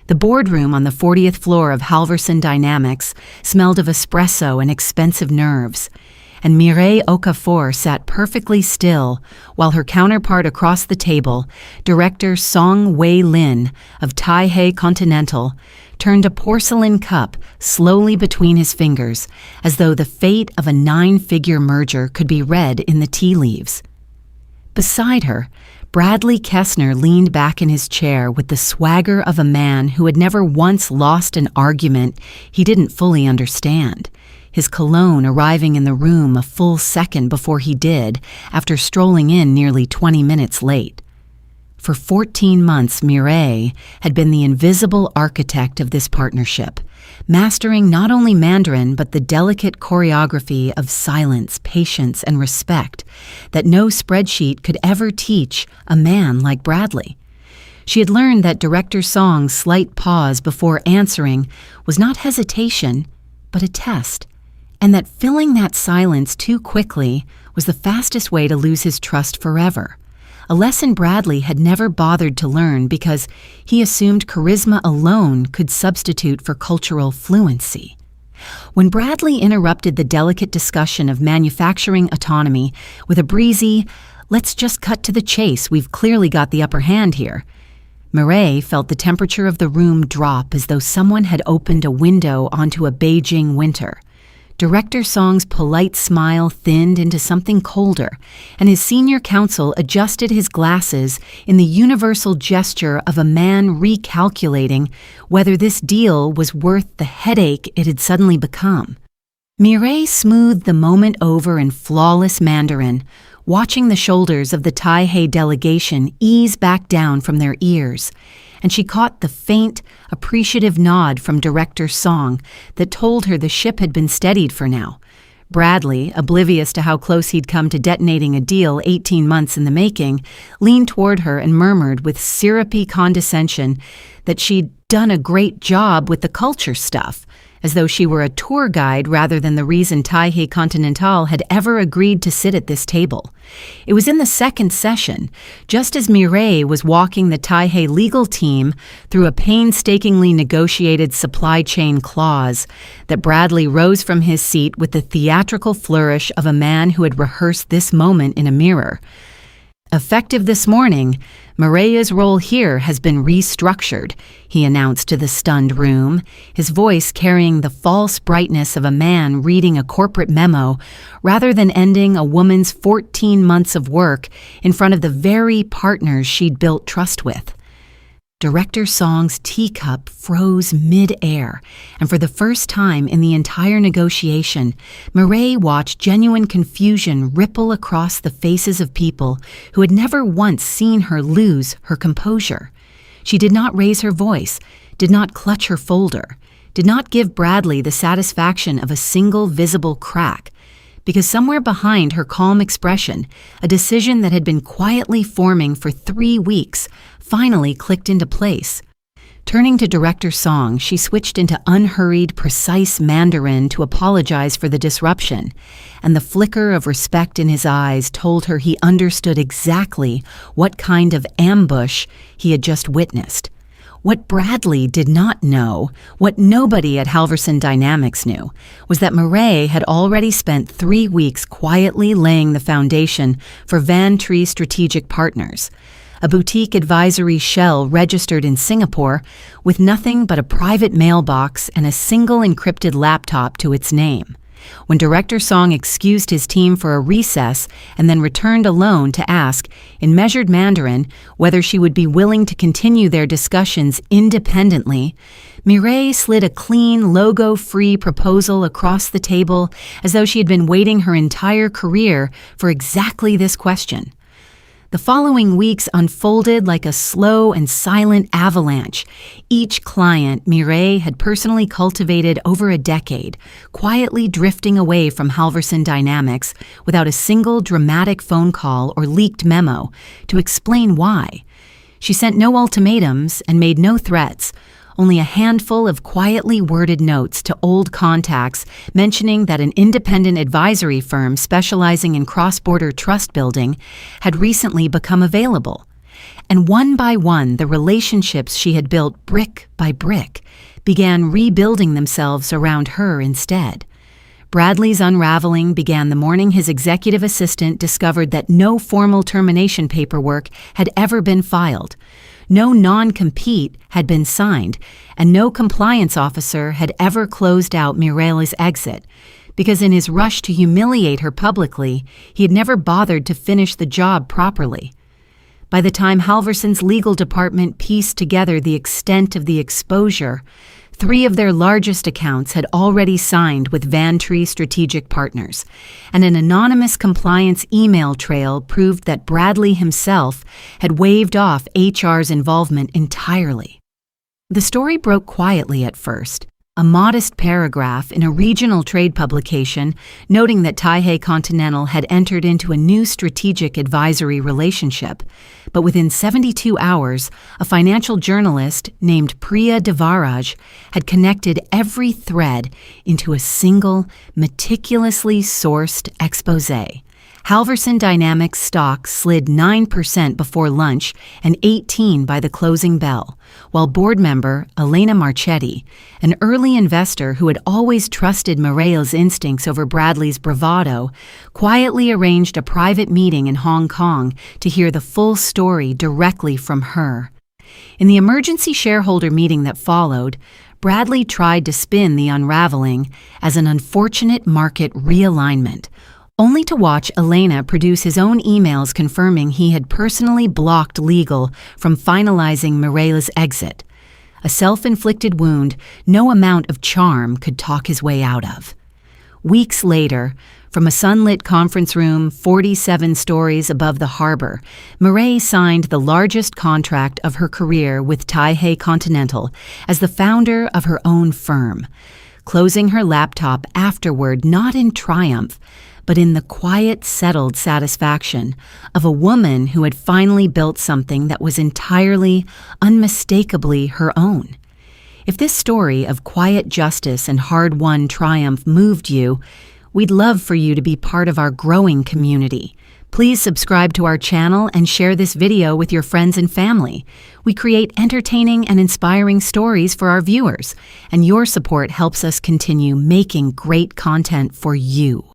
The boardroom on the 40th floor of Halverson Dynamics smelled of espresso and expensive nerves, and Mireille Okafor sat perfectly still while her counterpart across the table, director Song Wei Lin of Taihei Continental, turned a porcelain cup slowly between his fingers as though the fate of a 9-figure merger could be read in the tea leaves. Beside her, Bradley Kessner leaned back in his chair with the swagger of a man who had never once lost an argument he didn't fully understand, his cologne arriving in the room a full second before he did, after strolling in nearly 20 minutes late. For 14 months, Mireille had been the invisible architect of this partnership, mastering not only Mandarin but the delicate choreography of silence, patience, and respect that no spreadsheet could ever teach a man like Bradley. She had learned that Director Song's slight pause before answering was not hesitation, but a test, and that filling that silence too quickly was the fastest way to lose his trust forever. A lesson Bradley had never bothered to learn because he assumed charisma alone could substitute for cultural fluency. When Bradley interrupted the delicate discussion of manufacturing autonomy with a breezy, "Let's just cut to the chase, we've clearly got the upper hand here," Mireille felt the temperature of the room drop as though someone had opened a window onto a Beijing winter. Director Song's polite smile thinned into something colder, and his senior counsel adjusted his glasses in the universal gesture of a man recalculating whether this deal was worth the headache it had suddenly become. Mireille smoothed the moment over in flawless Mandarin, watching the shoulders of the Taihei delegation ease back down from their ears, and she caught the faint, appreciative nod from Director Song that told her the ship had been steadied for now. Bradley, oblivious to how close he'd come to detonating a deal 18 months in the making, leaned toward her and murmured with syrupy condescension that she'd done a great job with the culture stuff, as though she were a tour guide rather than the reason Taihei Continental had ever agreed to sit at this table. It was in the second session, just as Mireille was walking the Taihei legal team through a painstakingly negotiated supply chain clause, that Bradley rose from his seat with the theatrical flourish of a man who had rehearsed this moment in a mirror. "Effective this morning, Mireille's role here has been restructured," he announced to the stunned room, his voice carrying the false brightness of a man reading a corporate memo rather than ending a woman's 14 months of work in front of the very partners she'd built trust with. Director Song's teacup froze mid-air, and for the first time in the entire negotiation, Mireille watched genuine confusion ripple across the faces of people who had never once seen her lose her composure. She did not raise her voice, did not clutch her folder, did not give Bradley the satisfaction of a single visible crack, because somewhere behind her calm expression, a decision that had been quietly forming for 3 weeks finally clicked into place. Turning to Director Song, she switched into unhurried, precise Mandarin to apologize for the disruption, and the flicker of respect in his eyes told her he understood exactly what kind of ambush he had just witnessed. What Bradley did not know, what nobody at Halverson Dynamics knew, was that Mireille had already spent 3 weeks quietly laying the foundation for Van Tree Strategic Partners, a boutique advisory shell registered in Singapore with nothing but a private mailbox and a single encrypted laptop to its name. When Director Song excused his team for a recess and then returned alone to ask, in measured Mandarin, whether she would be willing to continue their discussions independently, Mireille slid a clean, logo-free proposal across the table as though she had been waiting her entire career for exactly this question. The following weeks unfolded like a slow and silent avalanche. Each client Mireille had personally cultivated over a decade, quietly drifting away from Halverson Dynamics without a single dramatic phone call or leaked memo to explain why. She sent no ultimatums and made no threats, only a handful of quietly worded notes to old contacts mentioning that an independent advisory firm specializing in cross-border trust building had recently become available. And one by one, the relationships she had built brick by brick began rebuilding themselves around her instead. Bradley's unraveling began the morning his executive assistant discovered that no formal termination paperwork had ever been filed, no non-compete had been signed, and no compliance officer had ever closed out Mireille's exit, because in his rush to humiliate her publicly, he had never bothered to finish the job properly. By the time Halverson's legal department pieced together the extent of the exposure, 3 of their largest accounts had already signed with Vantree Strategic Partners, and an anonymous compliance email trail proved that Bradley himself had waved off HR's involvement entirely. The story broke quietly at first, a modest paragraph in a regional trade publication noting that Taihei Continental had entered into a new strategic advisory relationship. But within 72 hours, a financial journalist named Priya Devaraj had connected every thread into a single, meticulously sourced exposé. Halverson Dynamics stock slid 9% before lunch and 18% by the closing bell, while board member Elena Marchetti, an early investor who had always trusted Mireille's instincts over Bradley's bravado, quietly arranged a private meeting in Hong Kong to hear the full story directly from her. In the emergency shareholder meeting that followed, Bradley tried to spin the unraveling as an unfortunate market realignment, only to watch Elena produce his own emails confirming he had personally blocked legal from finalizing Mireille's exit, a self-inflicted wound no amount of charm could talk his way out of. Weeks later, from a sunlit conference room 47 stories above the harbor, Mireille signed the largest contract of her career with Taihei Continental as the founder of her own firm, closing her laptop afterward not in triumph, but in the quiet, settled satisfaction of a woman who had finally built something that was entirely, unmistakably her own. If this story of quiet justice and hard-won triumph moved you, we'd love for you to be part of our growing community. Please subscribe to our channel and share this video with your friends and family. We create entertaining and inspiring stories for our viewers, and your support helps us continue making great content for you.